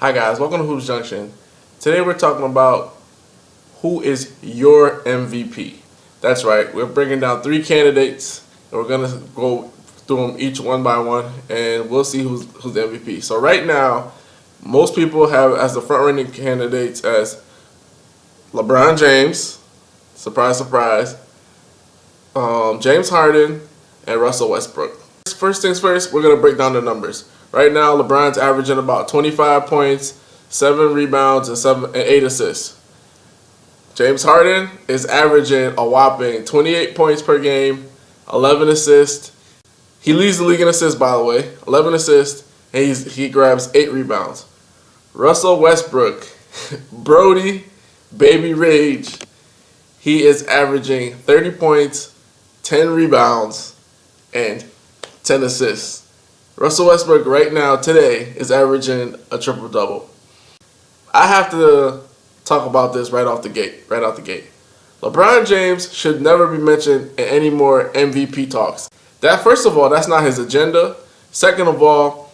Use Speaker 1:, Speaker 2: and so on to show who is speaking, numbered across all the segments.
Speaker 1: Hi guys, welcome to Hoops Junction. Today we're talking about who is your MVP. That's right, we're bringing down 3 candidates and we're going to go through them each one by one and we'll see who's the MVP. So right now, most people have as the front-running candidates as LeBron James, surprise, surprise, James Harden, and Russell Westbrook. First things first, we're going to break down the numbers. Right now, LeBron's averaging about 25 points, 7 rebounds, and 8 assists. James Harden is averaging a whopping 28 points per game, 11 assists. He leads the league in assists, by the way, 11 assists, and he grabs 8 rebounds. Russell Westbrook, Brody, Baby Rage, he is averaging 30 points, 10 rebounds, and 10 assists. Russell Westbrook right now, today, is averaging a triple-double. I have to talk about this right off the gate. LeBron James should never be mentioned in any more MVP talks. First of all, that's not his agenda. Second of all,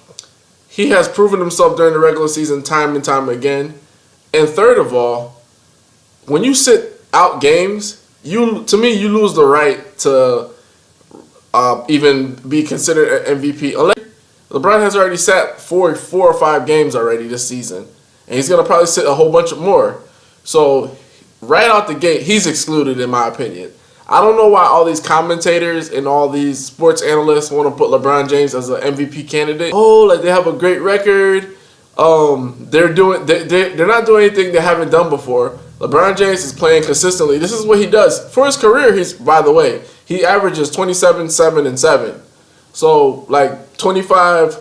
Speaker 1: he has proven himself during the regular season time and time again. And third of all, when you sit out games, to me, you lose the right to even be considered an MVP. LeBron has already sat 4 or 5 games already this season, and he's going to probably sit a whole bunch more. So right out the gate, he's excluded in my opinion. I don't know why all these commentators and all these sports analysts want to put LeBron James as an MVP candidate. Oh, like they have a great record. They're not doing anything they haven't done before. LeBron James is playing consistently. This is what he does. For his career, by the way, he averages 27, 7, and 7. So, like, 25,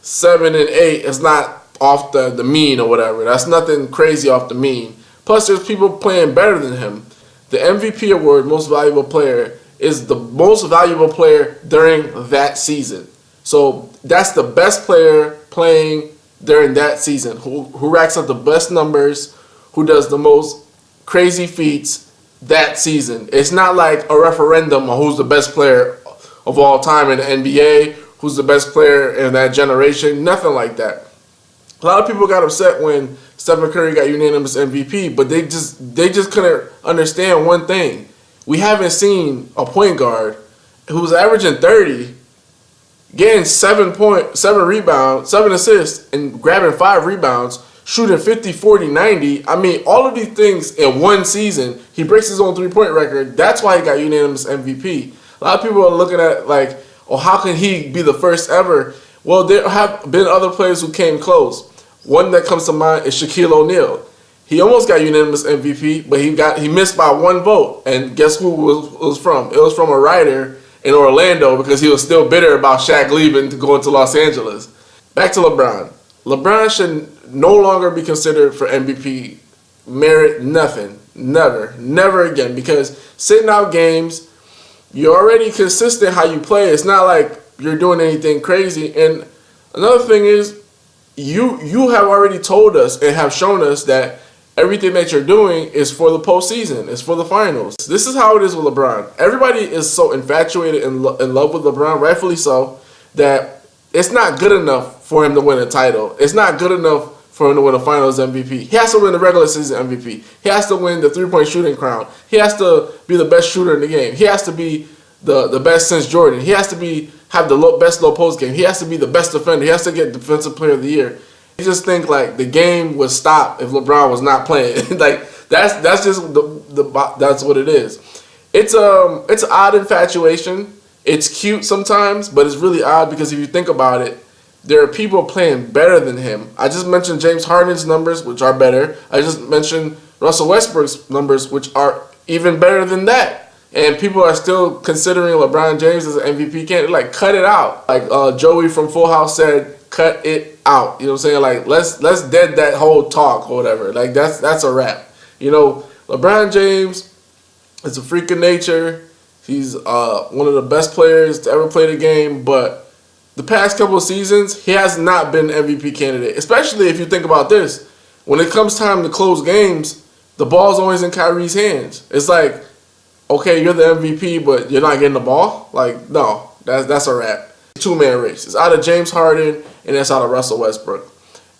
Speaker 1: 7, and 8 is not off the mean or whatever. That's nothing crazy off the mean. Plus, there's people playing better than him. The MVP award, Most Valuable Player, is the most valuable player during that season. So, that's the best player playing during that season, who racks up the best numbers, who does the most crazy feats that season. It's not like a referendum on who's the best player of all time in the NBA, who's the best player in that generation, nothing like that. A lot of people got upset when Stephen Curry got unanimous MVP, but they just couldn't understand one thing. We haven't seen a point guard who's averaging 30, getting 7 rebounds, 7 assists, and grabbing 5 rebounds, shooting 50, 40, 90. I mean, all of these things in one season. He breaks his own 3-point record. That's why he got unanimous MVP. A lot of people are looking at like, oh, how can he be the first ever? Well, there have been other players who came close. One that comes to mind is Shaquille O'Neal. He almost got unanimous MVP, but he missed by 1 vote. And guess who it was from? It was from a writer in Orlando because he was still bitter about Shaq leaving to go into Los Angeles. Back to LeBron. LeBron should no longer be considered for MVP merit. Nothing. Never again. Because sitting out games, you're already consistent how you play. It's not like you're doing anything crazy. And another thing is, you have already told us and have shown us that everything that you're doing is for the postseason. It's for the finals. This is how it is with LeBron. Everybody is so infatuated and in love with LeBron, rightfully so, that it's not good enough for him to win a title. It's not good enough for him to win a finals MVP. He has to win the regular season MVP. He has to win the 3-point shooting crown. He has to be the best shooter in the game. He has to be the best since Jordan. He has to have the best low post game. He has to be the best defender. He has to get Defensive Player of the Year. You just think like the game would stop if LeBron was not playing. Like that's just that's what it is. It's odd infatuation. It's cute sometimes, but it's really odd because if you think about it, there are people playing better than him. I just mentioned James Harden's numbers, which are better. I just mentioned Russell Westbrook's numbers, which are even better than that. And people are still considering LeBron James as an MVP candidate. Like, cut it out. Like Joey from Full House said, cut it out. You know what I'm saying? Like, let's dead that whole talk or whatever. Like, that's a wrap. You know, LeBron James is a freak of nature. He's one of the best players to ever play the game, but the past couple of seasons, he has not been an MVP candidate, especially if you think about this. When it comes time to close games, the ball's always in Kyrie's hands. It's like, okay, you're the MVP, but you're not getting the ball? Like, no, that's a wrap. 2-man race. It's out of James Harden, and it's out of Russell Westbrook.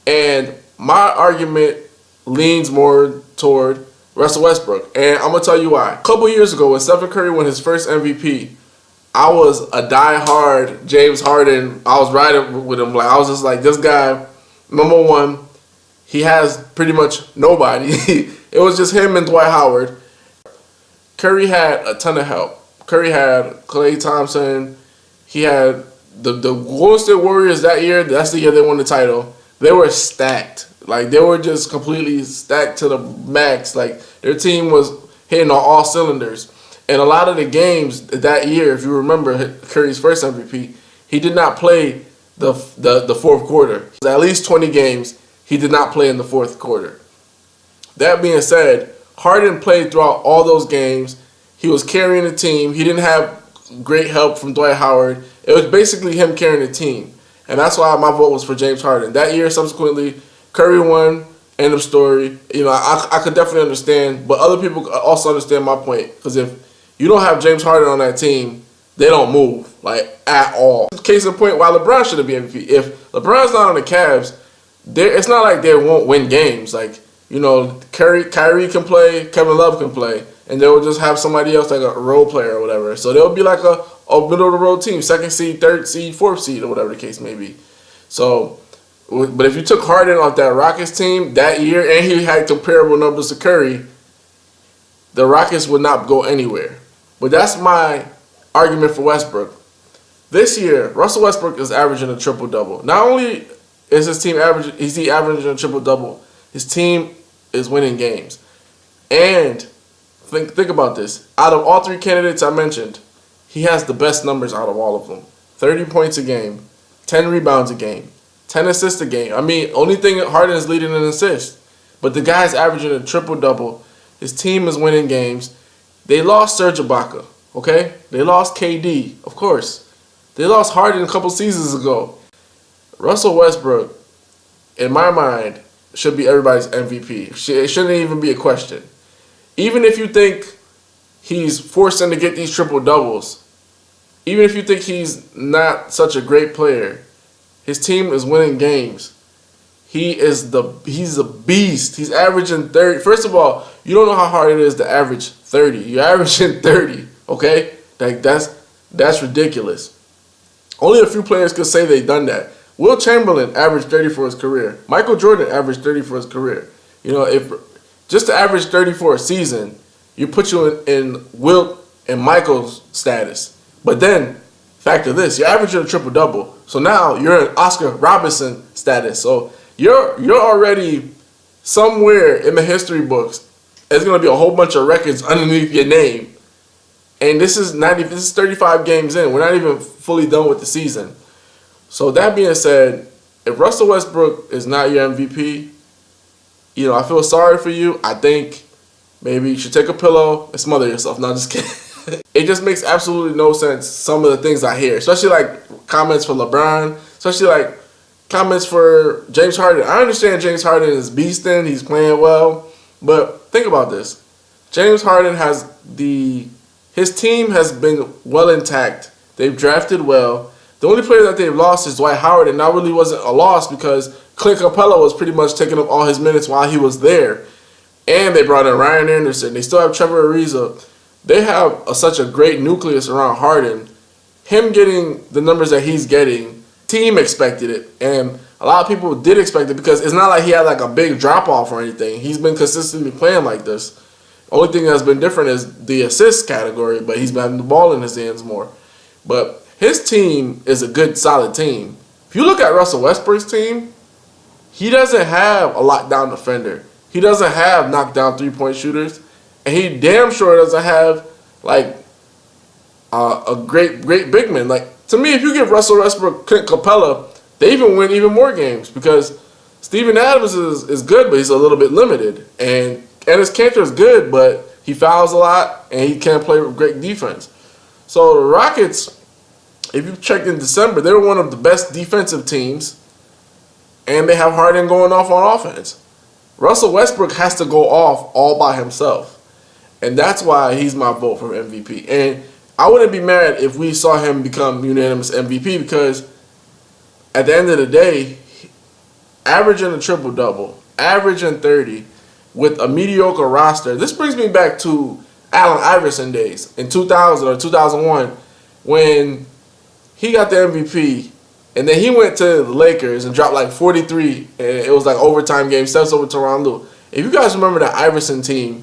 Speaker 1: And my argument leans more toward Russell Westbrook. And I'm going to tell you why. A couple years ago, when Stephen Curry won his first MVP, I was a die-hard James Harden. I was riding with him. Like, I was just like, this guy, number one, he has pretty much nobody. It was just him and Dwight Howard. Curry had a ton of help. Curry had Klay Thompson. He had the Golden State Warriors that year. That's the year they won the title. They were stacked. Like, they were just completely stacked to the max. Like, their team was hitting on all cylinders. And a lot of the games that year, if you remember Curry's first MVP, he did not play the fourth quarter. At least 20 games, he did not play in the fourth quarter. That being said, Harden played throughout all those games. He was carrying the team. He didn't have great help from Dwight Howard. It was basically him carrying the team. And that's why my vote was for James Harden. That year, subsequently, Curry won. End of story. You know, I could definitely understand, but other people also understand my point. Because if you don't have James Harden on that team, they don't move, like, at all. Case in point, why LeBron shouldn't be MVP. If LeBron's not on the Cavs, it's not like they won't win games. Like, you know, Kyrie can play, Kevin Love can play, and they'll just have somebody else, like a role player or whatever. So they'll be like a middle-of-the-road team, second seed, third seed, fourth seed, or whatever the case may be. So, but if you took Harden off that Rockets team that year, and he had comparable numbers to Curry, the Rockets would not go anywhere. But that's my argument for Westbrook. This year, Russell Westbrook is averaging a triple-double. Not only is his team averaging a triple-double, his team is winning games. And think about this. Out of all three candidates I mentioned, he has the best numbers out of all of them. 30 points a game, 10 rebounds a game, 10 assists a game. I mean, only thing Harden is leading in assists. But the guy's averaging a triple-double. His team is winning games. They lost Serge Ibaka, okay? They lost KD, of course. They lost Harden a couple seasons ago. Russell Westbrook, in my mind, should be everybody's MVP. It shouldn't even be a question. Even if you think he's forcing to get these triple-doubles, even if you think he's not such a great player, his team is winning games. He's a beast. He's averaging 30. First of all, you don't know how hard it is to average 30. You're averaging 30, okay? Like, that's ridiculous. Only a few players could say they've done that. Will Chamberlain averaged 30 for his career. Michael Jordan averaged 30 for his career. You know, if just to average 30 for a season, you put you in Wilt and Michael's status. But then, factor this, you're averaging a triple-double. So now you're in Oscar Robertson status. So you're already somewhere in the history books. There's going to be a whole bunch of records underneath your name. And this is 35 games in. We're not even fully done with the season. So that being said, if Russell Westbrook is not your MVP, you know, I feel sorry for you. I think maybe you should take a pillow and smother yourself. No, just kidding. It just makes absolutely no sense, some of the things I hear. Especially like comments for LeBron. Especially like comments for James Harden. I understand James Harden is beasting. He's playing well. But think about this. James Harden his team has been well intact. They've drafted well. The only player that they've lost is Dwight Howard, and that really wasn't a loss because Clint Capella was pretty much taking up all his minutes while he was there. And they brought in Ryan Anderson. They still have Trevor Ariza. They have such a great nucleus around Harden. Him getting the numbers that he's getting, team expected it. And a lot of people did expect it because it's not like he had like a big drop-off or anything. He's been consistently playing like this. Only thing that's been different is the assist category, but he's been having the ball in his hands more. But his team is a good, solid team. If you look at Russell Westbrook's team, he doesn't have a lockdown defender. He doesn't have knockdown three-point shooters. And he damn sure doesn't have, like, a great big man. Like, to me, if you give Russell Westbrook Clint Capella, they even win even more games because Steven Adams is good, but he's a little bit limited. And Enes Kanter is good, but he fouls a lot, and he can't play with great defense. So the Rockets, if you checked in December, they were one of the best defensive teams, and they have Harden going off on offense. Russell Westbrook has to go off all by himself, and that's why he's my vote for MVP. And I wouldn't be mad if we saw him become unanimous MVP because at the end of the day, averaging a triple-double, averaging 30 with a mediocre roster. This brings me back to Allen Iverson days in 2000 or 2001 when he got the MVP, and then he went to the Lakers and dropped like 43, and it was like overtime game, steps over Toronto. If you guys remember that Iverson team,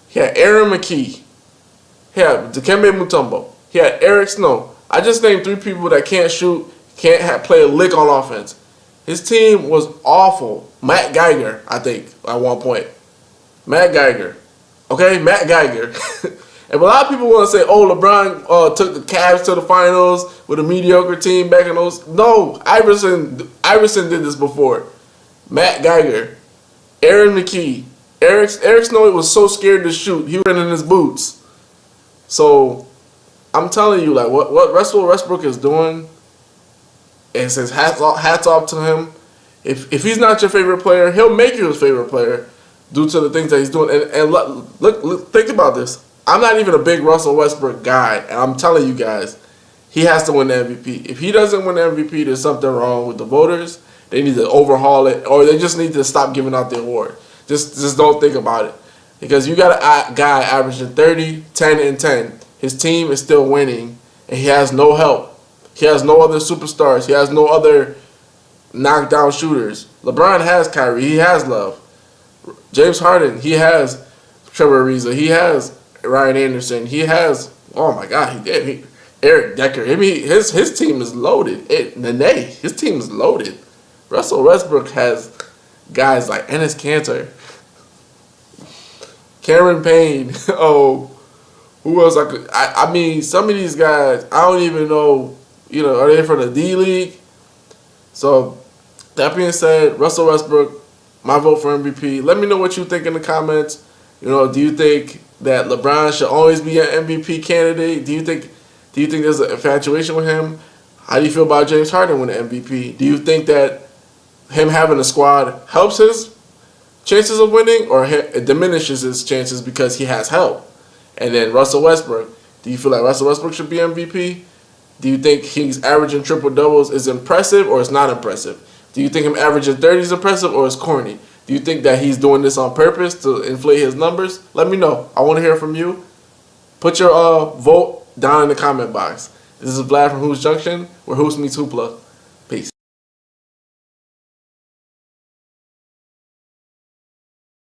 Speaker 1: he had Aaron McKee, he had Dikembe Mutombo, he had Eric Snow. I just named 3 people that can't shoot, can't play a lick on offense. His team was awful. Matt Geiger, I think, at one point. Matt Geiger. Okay, Matt Geiger. And a lot of people want to say, oh, LeBron took the Cavs to the finals with a mediocre team back in those. No, Iverson did this before. Matt Geiger, Aaron McKee, Eric Snow was so scared to shoot, he ran in his boots. So I'm telling you, like what Russell Westbrook is doing, it says hats off to him. If he's not your favorite player, he'll make you his favorite player due to the things that he's doing. And look, think about this. I'm not even a big Russell Westbrook guy, and I'm telling you guys, he has to win the MVP. If he doesn't win the MVP, there's something wrong with the voters. They need to overhaul it, or they just need to stop giving out the award. Just don't think about it. Because you got a guy averaging 30, 10, and 10. His team is still winning, and he has no help. He has no other superstars. He has no other knockdown shooters. LeBron has Kyrie. He has Love. James Harden, he has Trevor Ariza. He has Ryan Anderson. He has, oh my God, Eric Decker. I mean, his team is loaded. Nene, his team is loaded. Russell Westbrook has guys like Enes Kanter, Cameron Payne. Oh, who else? I mean, some of these guys, I don't even know. You know, are they from the D League? So, that being said, Russell Westbrook, my vote for MVP. Let me know what you think in the comments. You know, do you think that LeBron should always be an MVP candidate? Do you think there's an infatuation with him? How do you feel about James Harden winning MVP? Do you think that him having a squad helps his chances of winning, or it diminishes his chances because he has help? And then Russell Westbrook, do you feel like Russell Westbrook should be MVP? Do you think he's averaging triple-doubles is impressive or it's not impressive? Do you think him averaging 30 is impressive or it's corny? Do you think that he's doing this on purpose to inflate his numbers? Let me know. I want to hear from you. Put your vote down in the comment box. This is Vlad from Hoops Junction, where Hoops meets Hoopla.